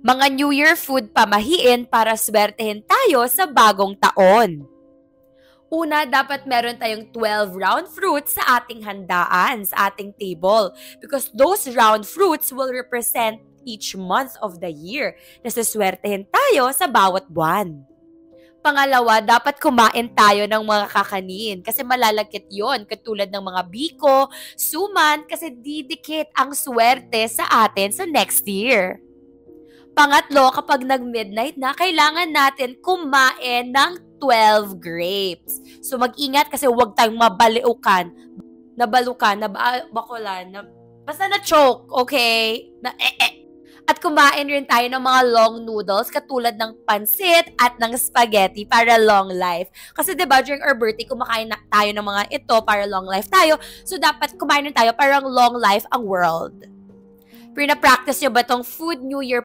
Mga New Year food pamahiin para swertehin tayo sa bagong taon. Una, dapat meron tayong 12 round fruits sa ating handaan, sa ating table. Because those round fruits will represent each month of the year. Nasaswertehin tayo sa bawat buwan. Pangalawa, dapat kumain tayo ng mga kakanin kasi malalagkit yon, katulad ng mga biko, suman, kasi didikit ang swerte sa atin sa next year. Pangatlo, kapag nag-midnight na, kailangan natin kumain ng 12 grapes. So mag-ingat kasi huwag tayong mabalukan, bakulan, basta na-choke, okay? At kumain rin tayo ng mga long noodles katulad ng pansit at ng spaghetti para long life. Kasi diba, during our birthday, kumakain na tayo ng mga ito para long life tayo. So dapat kumain rin tayo para long life ang world. Pina-practice nyo ba tong Food New Year